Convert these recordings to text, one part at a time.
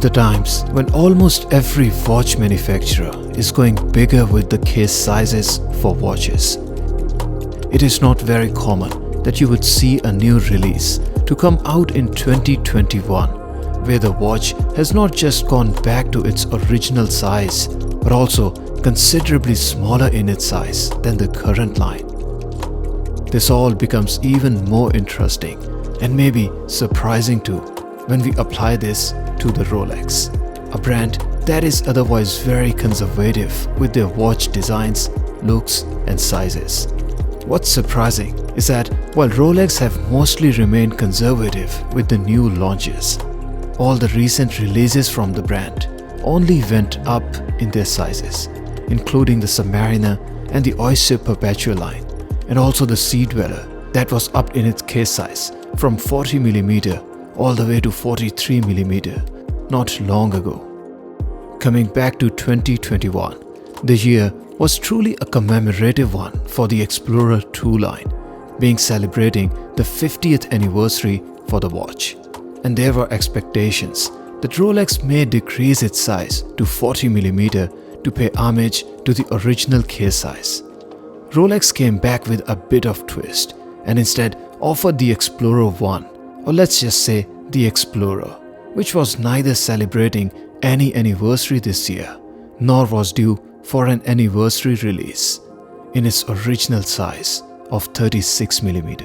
the times when almost every watch manufacturer is going bigger with the case sizes for watches, it is not very common that you would see a new release to come out in 2021 where the watch has not just gone back to its original size but also considerably smaller in its size than the current line. This all becomes even more interesting and maybe surprising too when we apply this to the Rolex, a brand that is otherwise very conservative with their watch designs, looks and sizes. What's surprising is that while Rolex have mostly remained conservative with the new launches, all the recent releases from the brand only went up in their sizes, including the Submariner and the Oyster Perpetual line, and also the Sea Dweller that was up in its case size from 40mm all the way to 43mm not long ago. Coming back to 2021, the year was truly a commemorative one for the Explorer 2 line, being celebrating the 50th anniversary for the watch, and there were expectations that Rolex may decrease its size to 40mm to pay homage to the original case size. Rolex came back with a bit of twist and instead offered the Explorer 1, or let's just say the Explorer, which was neither celebrating any anniversary this year nor was due for an anniversary release in its original size of 36mm.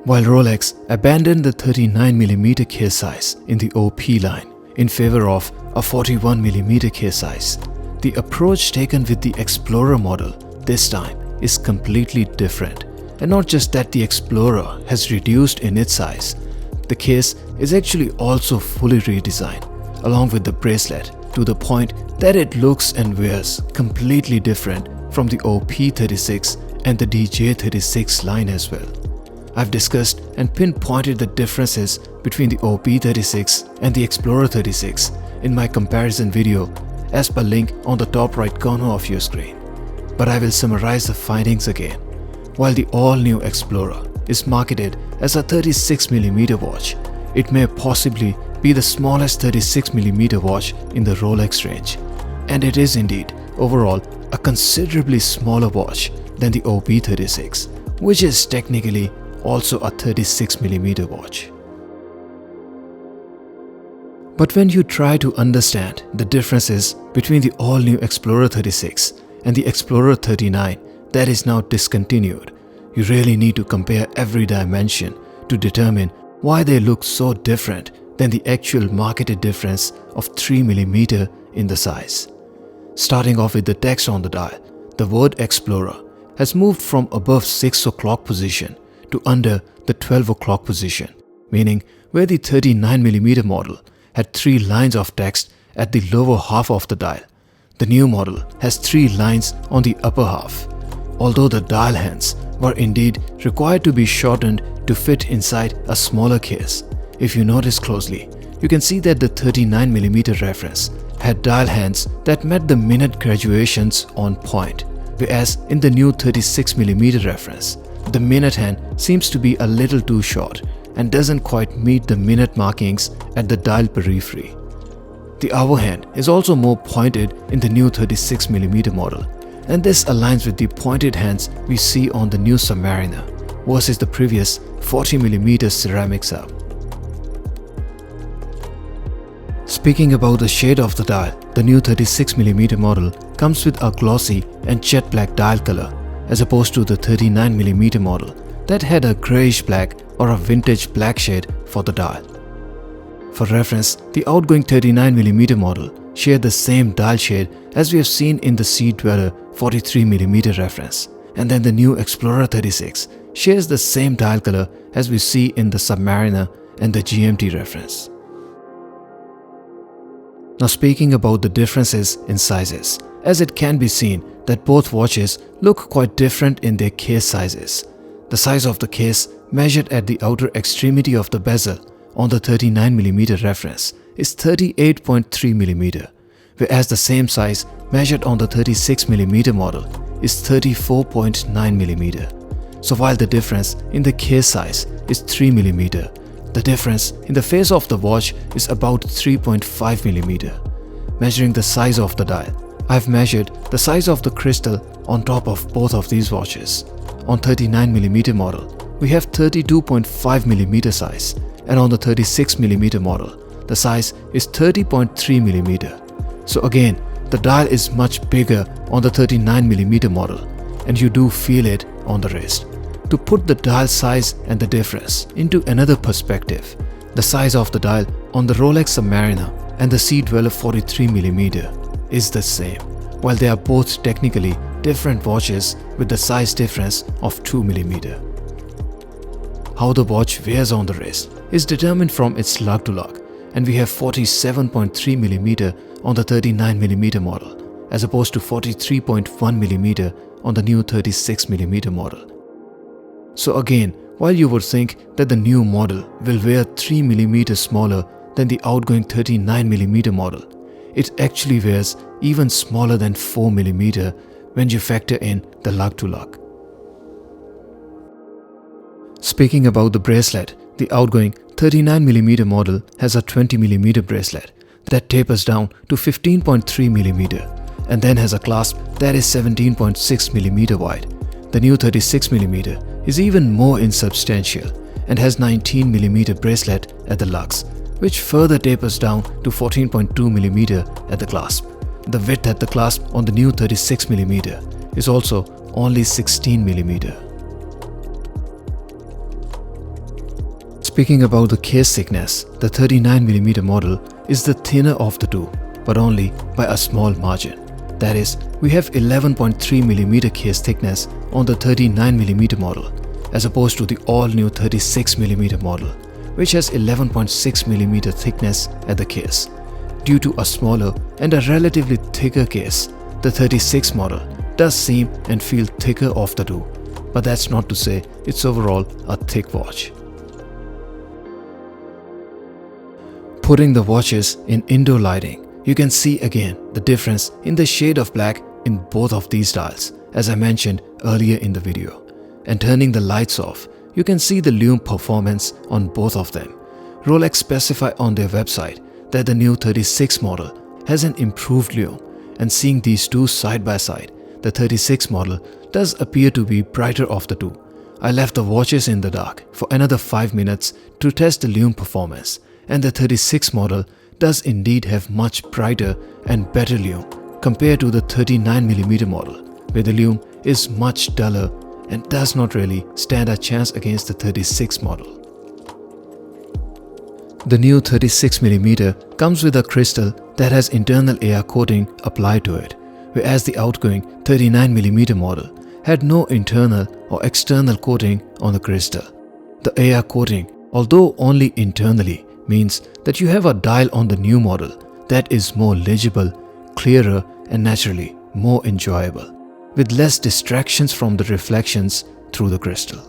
While Rolex abandoned the 39mm case size in the OP line in favor of a 41mm case size, the approach taken with the Explorer model this time is completely different. And not just that the Explorer has reduced in its size, the case is actually also fully redesigned along with the bracelet to the point that it looks and wears completely different from the OP36 and the DJ36 line as well. I've discussed and pinpointed the differences between the OP36 and the Explorer 36 in my comparison video as per link on the top right corner of your screen. But I will summarize the findings again. While the all-new Explorer is marketed as a 36mm watch, it may possibly be the smallest 36mm watch in the Rolex range. And it is indeed, overall, a considerably smaller watch than the OP36, which is technically also a 36mm watch. But when you try to understand the differences between the all-new Explorer 36 and the Explorer 39 that is now discontinued, you really need to compare every dimension to determine why they look so different than the actual marketed difference of 3mm in the size. Starting off with the text on the dial, the word Explorer has moved from above 6 o'clock position to under the 12 o'clock position, meaning where the 39mm model had 3 lines of text at the lower half of the dial, the new model has 3 lines on the upper half. Although the dial hands were indeed required to be shortened to fit inside a smaller case, if you notice closely, you can see that the 39mm reference had dial hands that met the minute graduations on point, whereas in the new 36mm reference, the minute hand seems to be a little too short and doesn't quite meet the minute markings at the dial periphery. The hour hand is also more pointed in the new 36mm model, and this aligns with the pointed hands we see on the new Submariner versus the previous 40mm ceramic sub. Speaking about the shade of the dial, the new 36mm model comes with a glossy and jet black dial color as opposed to the 39mm model that had a greyish black or a vintage black shade for the dial. For reference, the outgoing 39mm model shared the same dial shade as we have seen in the Sea Dweller 43mm reference, and then the new Explorer 36 shares the same dial color as we see in the Submariner and the GMT reference. Now speaking about the differences in sizes, as it can be seen that both watches look quite different in their case sizes. The size of the case measured at the outer extremity of the bezel on the 39mm reference is 38.3mm, whereas the same size measured on the 36mm model is 34.9mm. So while the difference in the case size is 3mm, the difference in the face of the watch is about 3.5mm. Measuring the size of the dial, I've measured the size of the crystal on top of both of these watches. On 39mm model, we have 32.5mm size, and on the 36mm model, the size is 30.3mm. So again, the dial is much bigger on the 39mm model, and you do feel it on the wrist. To put the dial size and the difference into another perspective, the size of the dial on the Rolex Submariner and the Sea Dweller 43mm is the same, while they are both technically different watches with the size difference of 2mm. How the watch wears on the wrist is determined from its lug to lug, and we have 47.3mm on the 39mm model as opposed to 43.1mm on the new 36mm model. So again, while you would think that the new model will wear 3mm smaller than the outgoing 39mm model, it actually wears even smaller than 4mm when you factor in the lug to lug. Speaking about the bracelet, the outgoing 39mm model has a 20mm bracelet that tapers down to 15.3mm and then has a clasp that is 17.6mm wide. The new 36mm is even more insubstantial and has 19mm bracelet at the lugs, which further tapers down to 14.2mm at the clasp. The width at the clasp on the new 36mm is also only 16mm. Speaking about the case thickness, the 39mm model is the thinner of the two, but only by a small margin. That is, we have 11.3mm case thickness on the 39mm model as opposed to the all-new 36mm model, which has 11.6mm thickness at the case. Due to a smaller and a relatively thicker case, the 36 model does seem and feel thicker of the two, but that's not to say it's overall a thick watch. Putting the watches in indoor lighting, you can see again the difference in the shade of black in both of these dials, as I mentioned earlier in the video. And turning the lights off, you can see the lume performance on both of them. Rolex specify on their website that the new 36 model has an improved lume, and seeing these two side by side, the 36 model does appear to be brighter of the two. I left the watches in the dark for another 5 minutes to test the lume performance, and the 36 model does indeed have much brighter and better lume compared to the 39mm model, where the lume is much duller and does not really stand a chance against the 36 model. The new 36mm comes with a crystal that has internal air coating applied to it, whereas the outgoing 39mm model had no internal or external coating on the crystal. The air coating, although only internally, means that you have a dial on the new model that is more legible, clearer, and naturally more enjoyable, with less distractions from the reflections through the crystal.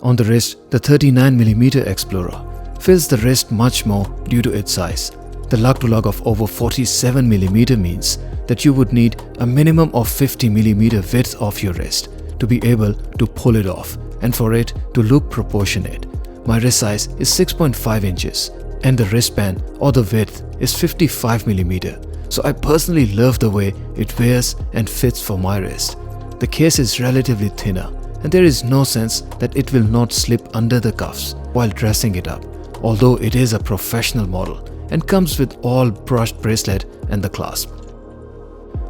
On the wrist, the 39mm Explorer fills the wrist much more due to its size. The lug to lug of over 47mm means that you would need a minimum of 50mm width of your wrist to be able to pull it off and for it to look proportionate. My wrist size is 6.5 inches and the wristband or the width is 55mm, so I personally love the way it wears and fits for my wrist. The case is relatively thinner and there is no sense that it will not slip under the cuffs while dressing it up, although it is a professional model and comes with all brushed bracelet and the clasp.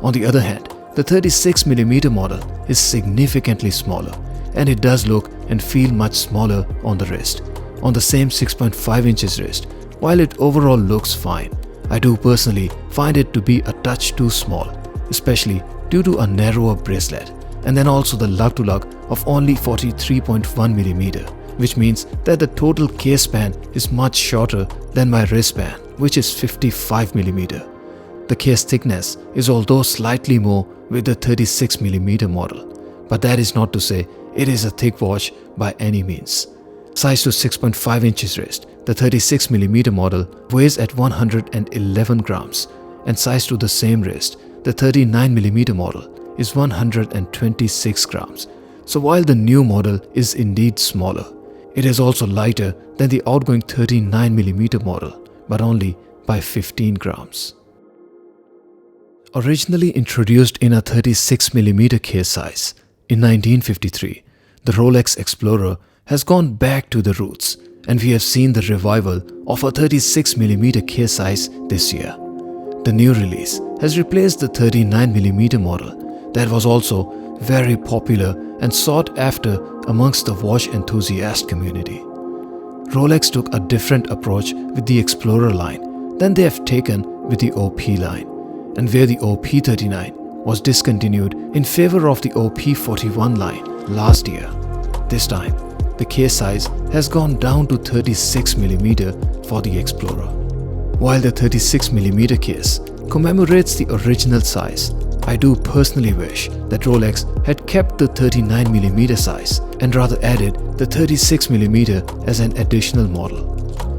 On the other hand, the 36mm model is significantly smaller and it does look and feel much smaller on the wrist. On the same 6.5 inches wrist, while it overall looks fine, I do personally find it to be a touch too small, especially due to a narrower bracelet, and then also the lug to lug of only 43.1mm, which means that the total case span is much shorter than my wristband, which is 55mm. The case thickness is although slightly more with the 36mm model, but that is not to say it is a thick watch by any means. Size to 6.5 inches wrist, the 36mm model weighs at 111 grams, and size to the same wrist, the 39mm model is 126 grams. So while the new model is indeed smaller, it is also lighter than the outgoing 39mm model, but only by 15 grams. Originally introduced in a 36mm case size, in 1953, the Rolex Explorer has gone back to the roots, and we have seen the revival of a 36mm case size this year. The new release has replaced the 39mm model that was also very popular and sought after amongst the watch enthusiast community. Rolex took a different approach with the Explorer line than they have taken with the OP line, and where the OP39 was discontinued in favor of the OP41 line last year. This time, the case size has gone down to 36mm for the Explorer. While the 36mm case commemorates the original size, I do personally wish that Rolex had kept the 39mm size and rather added the 36mm as an additional model,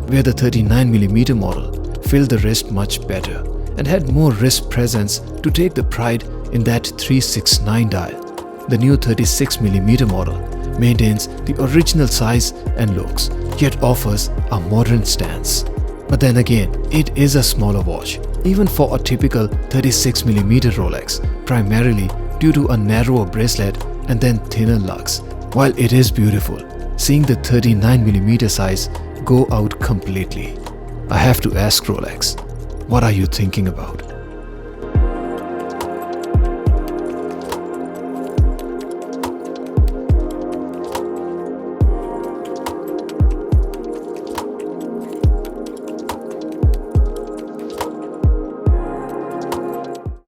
where the 39mm model filled the wrist much better and had more wrist presence to take the pride in that 369 dial. The new 36mm model maintains the original size and looks, yet offers a modern stance. But then again, it is a smaller watch, even for a typical 36mm Rolex, primarily due to a narrower bracelet and then thinner lugs. While it is beautiful, seeing the 39mm size go out completely, I have to ask Rolex, what are you thinking about?